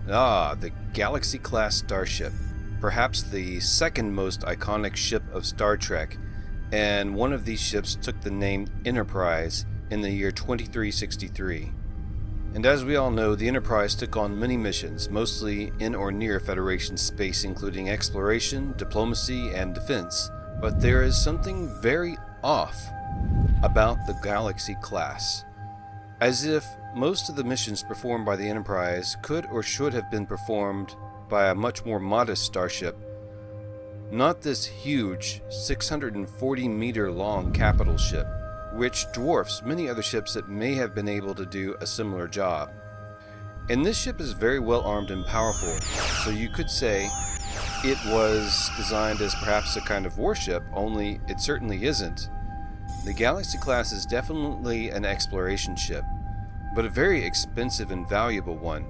The Galaxy-class starship. Perhaps the second most iconic ship of Star Trek, and one of these ships took the name Enterprise in the year 2363. And as we all know, the Enterprise took on many missions, mostly in or near Federation space, including exploration, diplomacy, and defense. But there is something very off about the Galaxy-class. As if most of the missions performed by the Enterprise could or should have been performed by a much more modest starship, not this huge 640-meter long capital ship, which dwarfs many other ships that may have been able to do a similar job. And this ship is very well armed and powerful, so you could say it was designed as perhaps a kind of warship, only it certainly isn't. The Galaxy class is definitely an exploration ship, but a very expensive and valuable one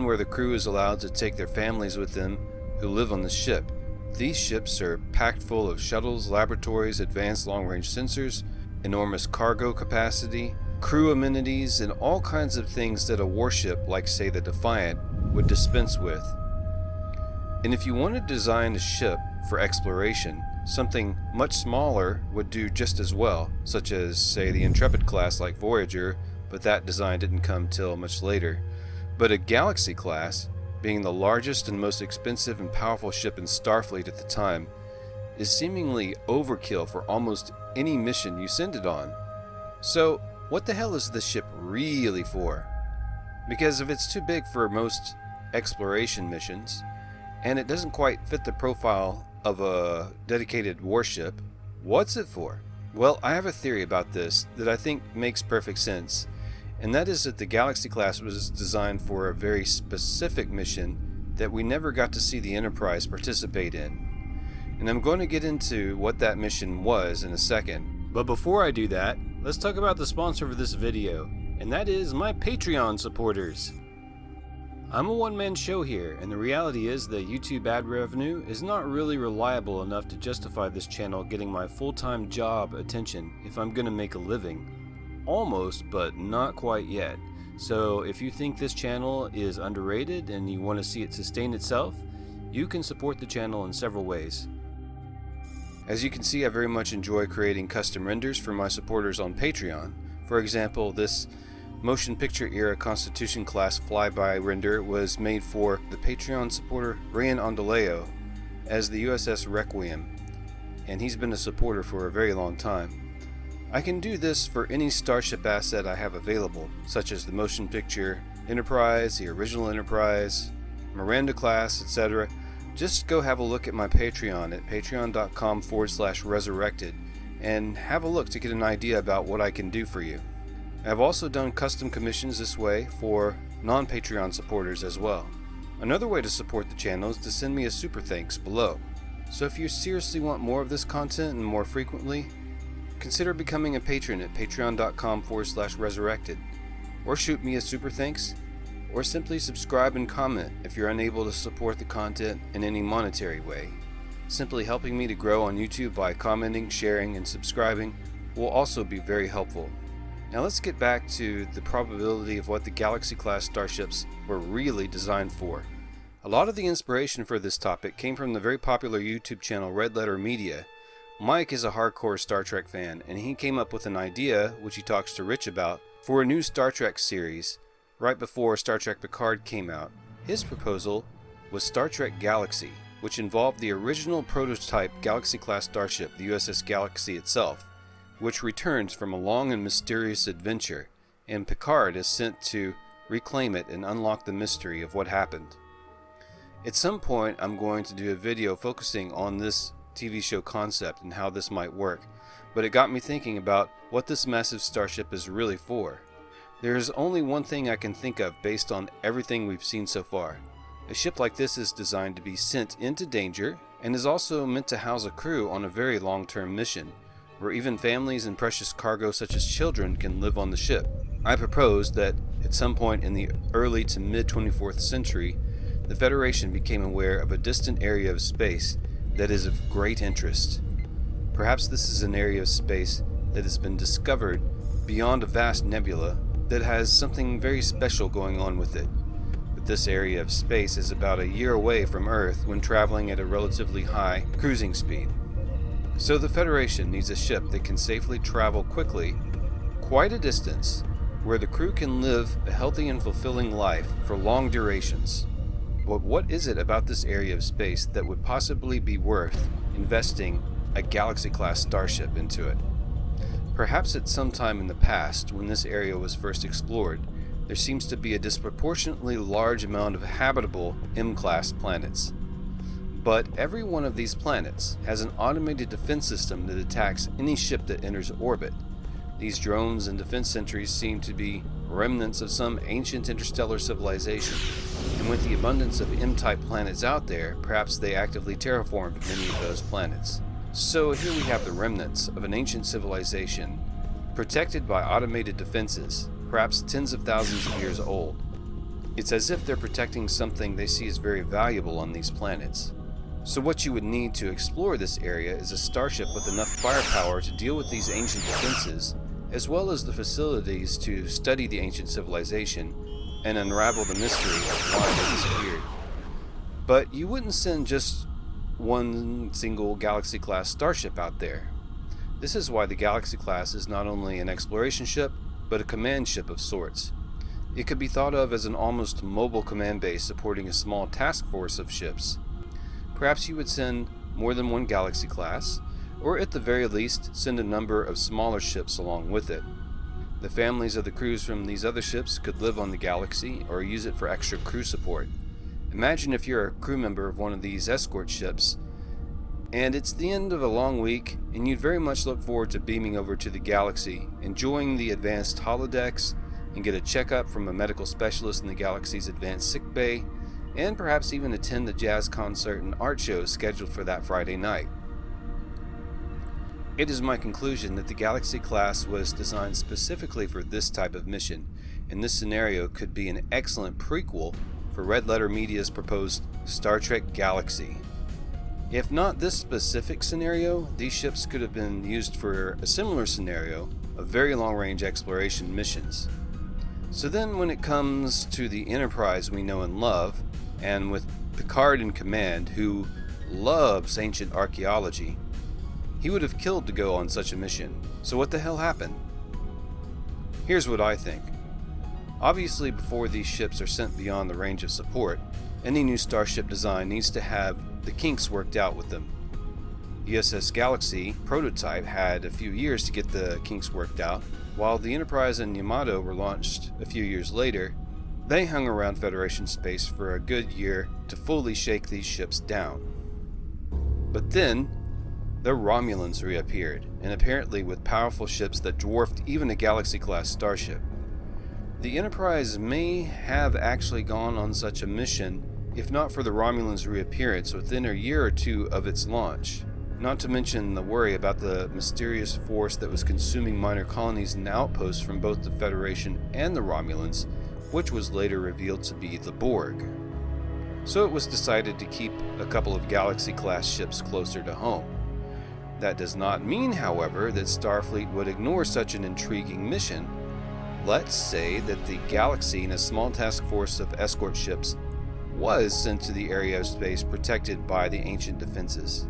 where the crew is allowed to take their families with them who live on the ship. These ships are packed full of shuttles, laboratories, advanced long-range sensors, enormous cargo capacity, crew amenities, and all kinds of things that a warship like, say, the Defiant would dispense with. And if you want to design a ship for exploration, something much smaller would do just as well, such as, say, the Intrepid class like Voyager, but that design didn't come till much later. But a Galaxy class, being the largest and most expensive and powerful ship in Starfleet at the time, is seemingly overkill for almost any mission you send it on. So, what the hell is this ship really for? Because if it's too big for most exploration missions, and it doesn't quite fit the profile of a dedicated warship, what's it for? Well, I have a theory about this that I think makes perfect sense, and that is that the Galaxy class was designed for a very specific mission that we never got to see the Enterprise participate in. And I'm going to get into what that mission was in a second. But before I do that, let's talk about the sponsor of this video, and that is my Patreon supporters. I'm a one-man show here, and the reality is that YouTube ad revenue is not really reliable enough to justify this channel getting my full-time job attention if I'm gonna make a living. Almost, but not quite yet. So if you think this channel is underrated and you want to see it sustain itself, you can support the channel in several ways. As you can see, I very much enjoy creating custom renders for my supporters on Patreon. For example, this motion picture era Constitution class flyby render was made for the Patreon supporter Rayan Ondaleo as the USS Requiem, and he's been a supporter for a very long time. I can do this for any starship asset I have available, such as the motion picture Enterprise, the original Enterprise, Miranda class, etc. Just go have a look at my Patreon at patreon.com/resurrected and have a look to get an idea about what I can do for you. I've also done custom commissions this way for non-Patreon supporters as well. Another way to support the channel is to send me a super thanks below. So if you seriously want more of this content and more frequently, consider becoming a patron at patreon.com/resurrected, or shoot me a super thanks, or simply subscribe and comment if you're unable to support the content in any monetary way. Simply helping me to grow on YouTube by commenting, sharing, and subscribing will also be very helpful. Now let's get back to the probability of what the Galaxy-class starships were really designed for. A lot of the inspiration for this topic came from the very popular YouTube channel Red Letter Media. Mike is a hardcore Star Trek fan, and he came up with an idea, which he talks to Rich about, for a new Star Trek series right before Star Trek Picard came out. His proposal was Star Trek Galaxy, which involved the original prototype Galaxy-class starship, the USS Galaxy itself, which returns from a long and mysterious adventure, and Picard is sent to reclaim it and unlock the mystery of what happened. At some point, I'm going to do a video focusing on this TV show concept and how this might work, but it got me thinking about what this massive starship is really for. There is only one thing I can think of based on everything we've seen so far. A ship like this is designed to be sent into danger and is also meant to house a crew on a very long-term mission, where even families and precious cargo such as children can live on the ship. I propose that at some point in the early to mid-24th century, the Federation became aware of a distant area of space that is of great interest. Perhaps this is an area of space that has been discovered beyond a vast nebula that has something very special going on with it. But this area of space is about a year away from Earth when traveling at a relatively high cruising speed. So the Federation needs a ship that can safely travel quickly, quite a distance, where the crew can live a healthy and fulfilling life for long durations. But what is it about this area of space that would possibly be worth investing a Galaxy-class starship into it? Perhaps at some time in the past, when this area was first explored, there seems to be a disproportionately large amount of habitable M-class planets. But every one of these planets has an automated defense system that attacks any ship that enters orbit. These drones and defense sentries seem to be remnants of some ancient interstellar civilization, and with the abundance of M-type planets out there, perhaps they actively terraformed many of those planets. So here we have the remnants of an ancient civilization, protected by automated defenses, perhaps tens of thousands of years old. It's as if they're protecting something they see as very valuable on these planets. So what you would need to explore this area is a starship with enough firepower to deal with these ancient defenses, as well as the facilities to study the ancient civilization and unravel the mystery of why they disappeared. But you wouldn't send just one single Galaxy-class starship out there. This is why the Galaxy-class is not only an exploration ship, but a command ship of sorts. It could be thought of as an almost mobile command base supporting a small task force of ships. Perhaps you would send more than one Galaxy-class, or at the very least, send a number of smaller ships along with it. The families of the crews from these other ships could live on the Galaxy or use it for extra crew support. Imagine if you're a crew member of one of these escort ships, and it's the end of a long week, and you'd very much look forward to beaming over to the Galaxy, enjoying the advanced holodecks, and get a checkup from a medical specialist in the Galaxy's advanced sick bay, and perhaps even attend the jazz concert and art show scheduled for that Friday night. It is my conclusion that the Galaxy class was designed specifically for this type of mission, and this scenario could be an excellent prequel for Red Letter Media's proposed Star Trek Galaxy. If not this specific scenario, these ships could have been used for a similar scenario of very long-range exploration missions. So then when it comes to the Enterprise we know and love, and with Picard in command, who loves ancient archaeology, he would have killed to go on such a mission. So what the hell happened? Here's what I think. Obviously, before these ships are sent beyond the range of support, any new starship design needs to have the kinks worked out with them. USS Galaxy prototype had a few years to get the kinks worked out, while the Enterprise and Yamato were launched a few years later. They hung around Federation space for a good year to fully shake these ships down. But then, the Romulans reappeared, and apparently with powerful ships that dwarfed even a Galaxy-class starship. The Enterprise may have actually gone on such a mission if not for the Romulans' reappearance within a year or two of its launch, not to mention the worry about the mysterious force that was consuming minor colonies and outposts from both the Federation and the Romulans, which was later revealed to be the Borg. So it was decided to keep a couple of Galaxy-class ships closer to home. That does not mean, however, that Starfleet would ignore such an intriguing mission. Let's say that the Galaxy and a small task force of escort ships was sent to the area of space protected by the ancient defenses.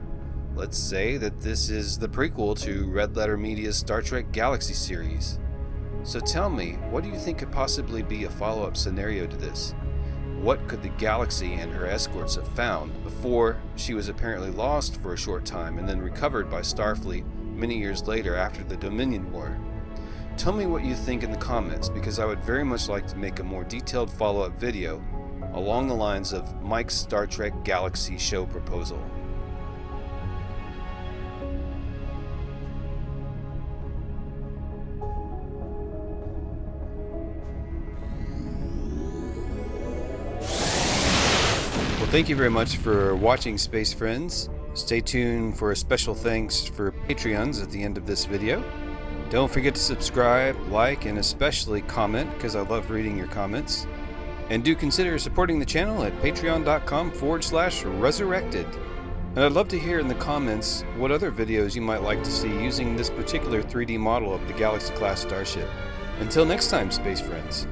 Let's say that this is the prequel to Red Letter Media's Star Trek Galaxy series. So tell me, what do you think could possibly be a follow-up scenario to this? What could the Galaxy and her escorts have found before she was apparently lost for a short time and then recovered by Starfleet many years later after the Dominion War? Tell me what you think in the comments, because I would very much like to make a more detailed follow-up video along the lines of Mike's Star Trek Galaxy show proposal. Well, thank you very much for watching, Space Friends. Stay tuned for a special thanks for Patreons at the end of this video. Don't forget to subscribe, like, and especially comment, because I love reading your comments. And do consider supporting the channel at patreon.com/resurrected. And I'd love to hear in the comments what other videos you might like to see using this particular 3D model of the Galaxy-class starship. Until next time, Space Friends.